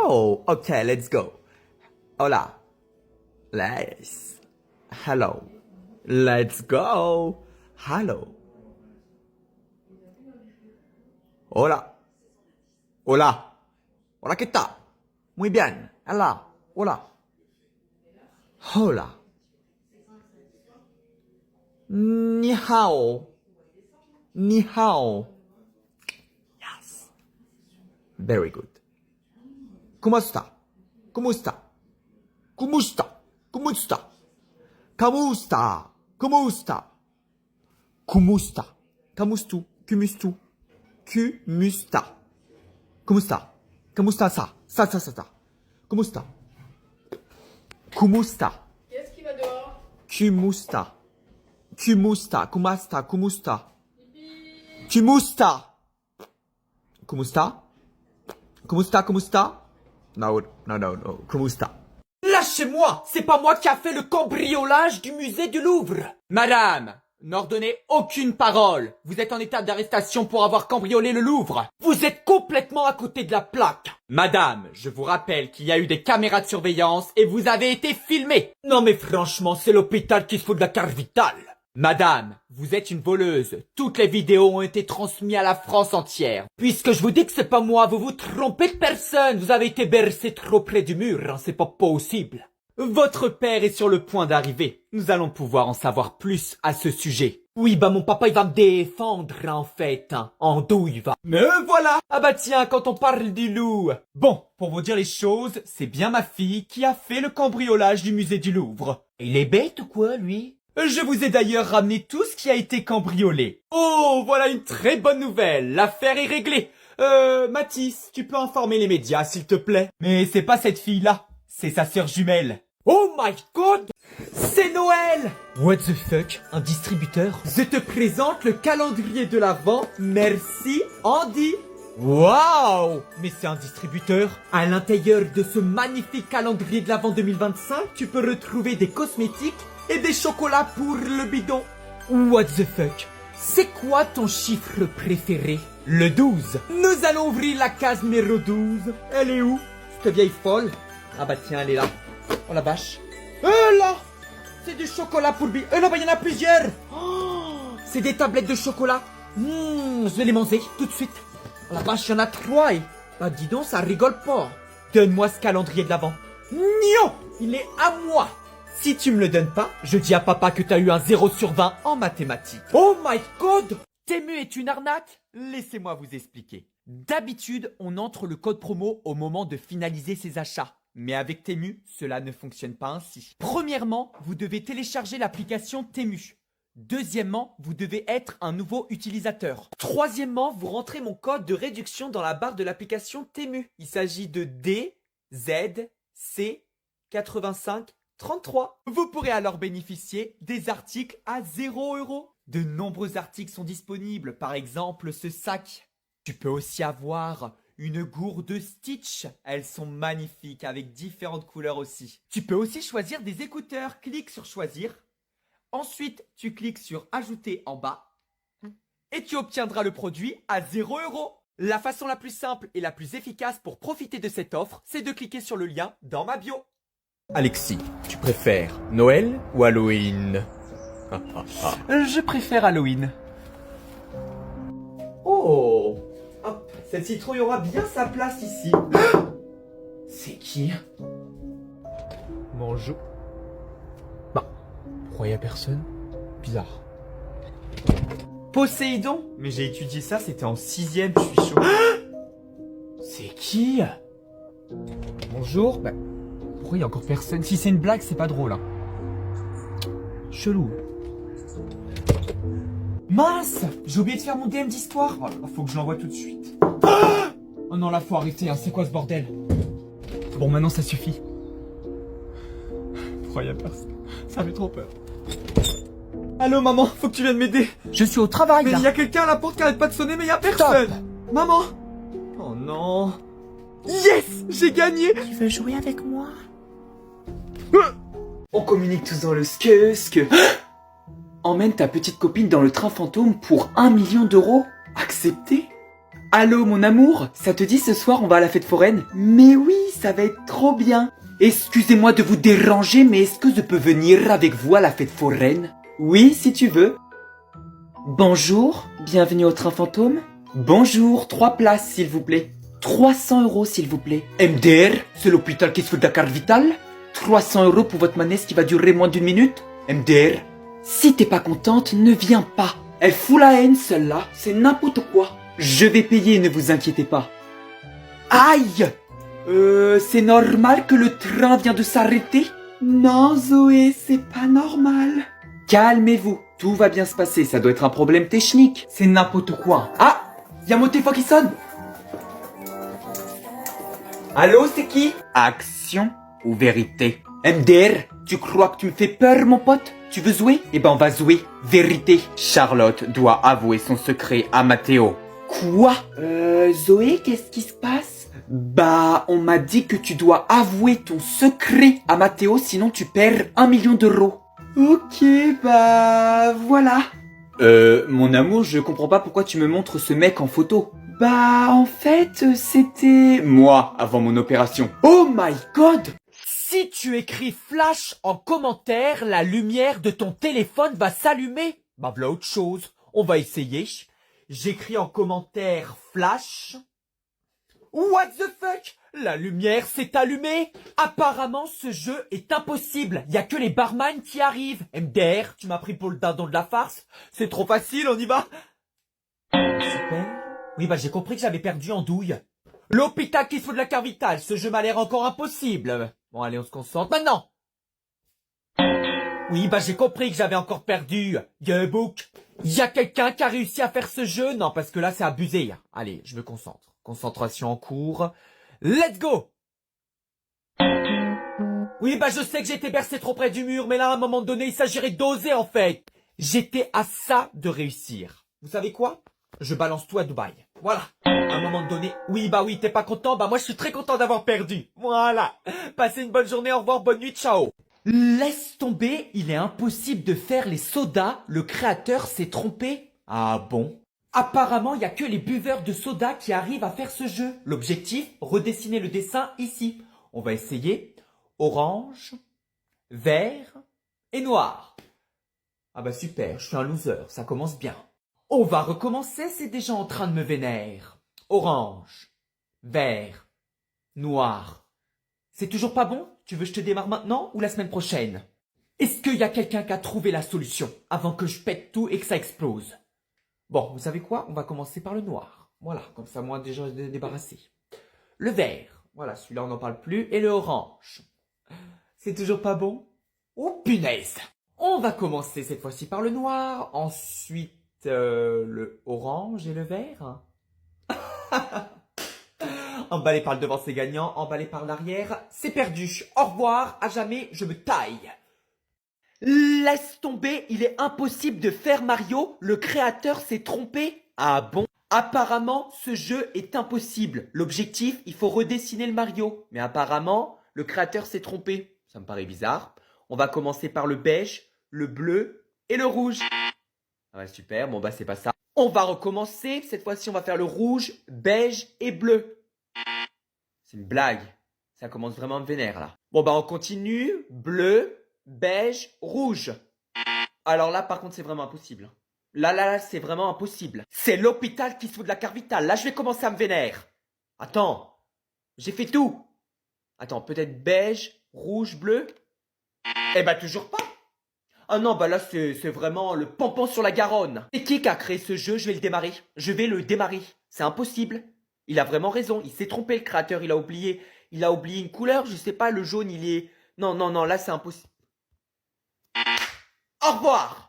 Oh, okay, let's go. Hola. Let's. Hello. Let's go. Hello. Hola. Hola. Hola, ¿qué tal? Muy bien. Hola. Hola. Hola. Ni hao. Ni hao. Yes. Very good. ¿Cómo está? ¿Cómo está? ¿Cómo está? ¿Cómo está? ¿Cómo está? ¿Cómo está? ¿Cómo está? ¿Cómo está? ¿Cómo está? ¿Cómo está? ¿Cómo está? ¿Cómo está ça? Ça. ¿Cómo está? ¿Cómo está? Qu'est-ce qui va dehors? ¿Cómo está? ¿Cómo está? ¿Cómo está? ¿Cómo está? ¿Cómo está? ¿Cómo está? ¿Cómo está? ¿Cómo está? No. ¿Cómo está? Lâchez-moi! C'est pas moi qui a fait le cambriolage du musée du Louvre! Madame, n'ordonnez aucune parole! Vous êtes en état d'arrestation pour avoir cambriolé le Louvre! Vous êtes complètement à côté de la plaque! Madame, je vous rappelle qu'il y a eu des caméras de surveillance et vous avez été filmé! Non mais franchement, c'est l'hôpital qui se fout de la carte vitale! Madame, vous êtes une voleuse. Toutes les vidéos ont été transmises à la France entière. Puisque je vous dis que c'est pas moi, vous vous trompez de personne. Vous avez été bercé trop près du mur, hein, c'est pas possible. Votre père est sur le point d'arriver. Nous allons pouvoir en savoir plus à ce sujet. Oui, bah mon papa il va me défendre en fait, hein. En douille va. Me voilà. Ah bah tiens, quand on parle du loup. Bon, pour vous dire les choses, c'est bien ma fille qui a fait le cambriolage du musée du Louvre. Il est bête ou quoi, lui? Je vous ai d'ailleurs ramené tout ce qui a été cambriolé. Oh, voilà une très bonne nouvelle. L'affaire est réglée. Mathis, tu peux informer les médias, s'il te plaît. Mais c'est pas cette fille-là. C'est sa sœur jumelle. Oh my god! C'est Noël! What the fuck? Un distributeur? Je te présente le calendrier de l'Avent. Merci, Andy. Waouh! Mais c'est un distributeur. À l'intérieur de ce magnifique calendrier de l'Avent 2025, tu peux retrouver des cosmétiques et des chocolats pour le bidon. What the fuck? C'est quoi ton chiffre préféré? Le 12. Nous allons ouvrir la case numéro 12. Elle est où? Cette vieille folle. Ah bah tiens, elle est là. Oh la vache. Là! C'est du chocolat pour le bidon. Là, bah il y en a plusieurs. Oh, c'est des tablettes de chocolat. Je vais les manger tout de suite. Oh la vache, il y en a 3 et... Bah dis donc, ça rigole pas. Donne-moi ce calendrier de l'Avent. Non! Il est à moi. Si tu me le donnes pas, je dis à papa que t'as eu un 0 sur 20 en mathématiques. Oh my god! Temu est une arnaque? Laissez-moi vous expliquer. D'habitude, on entre le code promo au moment de finaliser ses achats. Mais avec Temu, cela ne fonctionne pas ainsi. Premièrement, vous devez télécharger l'application Temu. Deuxièmement, vous devez être un nouveau utilisateur. Troisièmement, vous rentrez mon code de réduction dans la barre de l'application Temu. Il s'agit de DZC85 33. Vous pourrez alors bénéficier des articles à 0 €. De nombreux articles sont disponibles, par exemple ce sac. Tu peux aussi avoir une gourde Stitch. Elles sont magnifiques avec différentes couleurs aussi. Tu peux aussi choisir des écouteurs. Clique sur choisir. Ensuite, tu cliques sur ajouter en bas. Et tu obtiendras le produit à 0 €. La façon la plus simple et la plus efficace pour profiter de cette offre, c'est de cliquer sur le lien dans ma bio. Alexis, tu préfères Noël ou Halloween? Je préfère Halloween. Oh! Hop, cette citrouille aura bien sa place ici. C'est qui? Bonjour. Bah, pourquoi y a personne? Bizarre. Poséidon? Mais j'ai étudié ça, c'était en 6ème, je suis chaud. C'est qui? Bonjour. Bah, pourquoi y a encore personne? Si c'est une blague, c'est pas drôle. Hein. Chelou. Mince! J'ai oublié de faire mon DM d'histoire. Oh là là, faut que je l'envoie tout de suite. Oh non, là, faut arrêter, hein. C'est quoi ce bordel? Bon, maintenant, ça suffit. Pourquoi y a personne? Ça fait trop peur. Allô, maman, faut que tu viennes m'aider. Je suis au travail, Mais là. il y a quelqu'un à la porte qui arrête pas de sonner, mais il y a personne. Stop. Maman! Oh non! Yes! J'ai gagné! Tu veux jouer avec moi? On communique tous dans le ske. Emmène ta petite copine dans le train fantôme pour 1 million d'euros. Accepté? Allô mon amour, ça te dit ce soir on va à la fête foraine? Mais oui, ça va être trop bien. Excusez-moi de vous déranger, mais est-ce que je peux venir avec vous à la fête foraine? Oui, si tu veux. Bonjour, bienvenue au train fantôme. Bonjour, 3 places s'il vous plaît. 300 € s'il vous plaît. MDR, c'est l'hôpital qui se fout de la carte vitale. 300 € pour votre manège qui va durer moins d'1 minute. MDR. Si t'es pas contente, ne viens pas. Elle fout la haine celle-là, c'est n'importe quoi. Je vais payer, ne vous inquiétez pas. Aïe! C'est normal que le train vient de s'arrêter? Non, Zoé, c'est pas normal. Calmez-vous, tout va bien se passer, ça doit être un problème technique. C'est n'importe quoi. Ah! Y'a mon téléphone qui sonne! Allô, c'est qui? Action ou vérité? MDR, tu crois que tu me fais peur, mon pote? Tu veux jouer? Eh ben, on va jouer. Vérité. Charlotte doit avouer son secret à Mathéo. Quoi? Zoé, qu'est-ce qui se passe? Bah, on m'a dit que tu dois avouer ton secret à Mathéo, sinon tu perds 1 million d'euros. Ok, bah, voilà. Mon amour, je comprends pas pourquoi tu me montres ce mec en photo. Bah, en fait, c'était... moi, avant mon opération. Oh my god! Si tu écris flash en commentaire, la lumière de ton téléphone va s'allumer. Bah voilà autre chose, on va essayer. J'écris en commentaire flash. What the fuck? La lumière s'est allumée. Apparemment ce jeu est impossible, y a que les barman qui arrivent. MDR, tu m'as pris pour le dindon de la farce. C'est trop facile, on y va. Super. Oui bah j'ai compris que j'avais perdu en douille. L'hôpital qui se fout de la carte vitale, ce jeu m'a l'air encore impossible. Bon allez, on se concentre maintenant. Oui, bah j'ai compris que j'avais encore perdu. Book. Y a quelqu'un qui a réussi à faire ce jeu? Non, parce que là c'est abusé. Allez, je me concentre. Concentration en cours. Let's go! Oui, bah je sais que j'étais bercé trop près du mur, mais là à un moment donné, il s'agirait d'oser en fait. J'étais à ça de réussir. Vous savez quoi? Je balance tout à Dubaï. Voilà. À un moment donné, oui, bah oui, t'es pas content? Bah moi je suis très content d'avoir perdu. Voilà. Passez une bonne journée, au revoir, bonne nuit, ciao. Laisse tomber, il est impossible de faire les sodas, le créateur s'est trompé. Ah bon? Apparemment, il y a que les buveurs de soda qui arrivent à faire ce jeu. L'objectif, redessiner le dessin ici. On va essayer. Orange, vert et noir. Ah bah super, je suis un loser, ça commence bien. On va recommencer, c'est déjà en train de me vénérer. Orange, vert, noir. C'est toujours pas bon? Tu veux que je te démarre maintenant ou la semaine prochaine? Est-ce qu'il y a quelqu'un qui a trouvé la solution avant que je pète tout et que ça explose? Bon, vous savez quoi? On va commencer par le noir. Voilà, comme ça moi déjà je suis débarrassé. Le vert, voilà, celui-là on n'en parle plus. Et le orange. C'est toujours pas bon? Oh punaise! On va commencer cette fois-ci par le noir, ensuite le orange et le vert. Emballé par le devant c'est gagnant, emballé par l'arrière c'est perdu. Au revoir, à jamais, je me taille. Laisse tomber, il est impossible de faire Mario, le créateur s'est trompé. Ah bon? Apparemment, ce jeu est impossible. L'objectif, il faut redessiner le Mario. Mais apparemment, le créateur s'est trompé. Ça me paraît bizarre. On va commencer par le beige, le bleu et le rouge. Ah ouais, super, bon bah c'est pas ça. On va recommencer, cette fois-ci on va faire le rouge, beige et bleu. C'est une blague. Ça commence vraiment à me vénère là. Bon bah on continue, bleu, beige, rouge. Alors là par contre c'est vraiment impossible. Là, c'est vraiment impossible. C'est l'hôpital qui se fout de la carte vitale. Là je vais commencer à me vénérer. Attends, j'ai fait tout. Attends, peut-être beige, rouge, bleu. Eh bah toujours pas. Ah non, bah là c'est vraiment le pompon sur la Garonne. Et qui a créé ce jeu? Je vais le démarrer. Je vais le démarrer. C'est impossible. Il a vraiment raison. Il s'est trompé le créateur. Il a oublié une couleur. Je sais pas, le jaune il est... Non, là c'est impossible. Au revoir.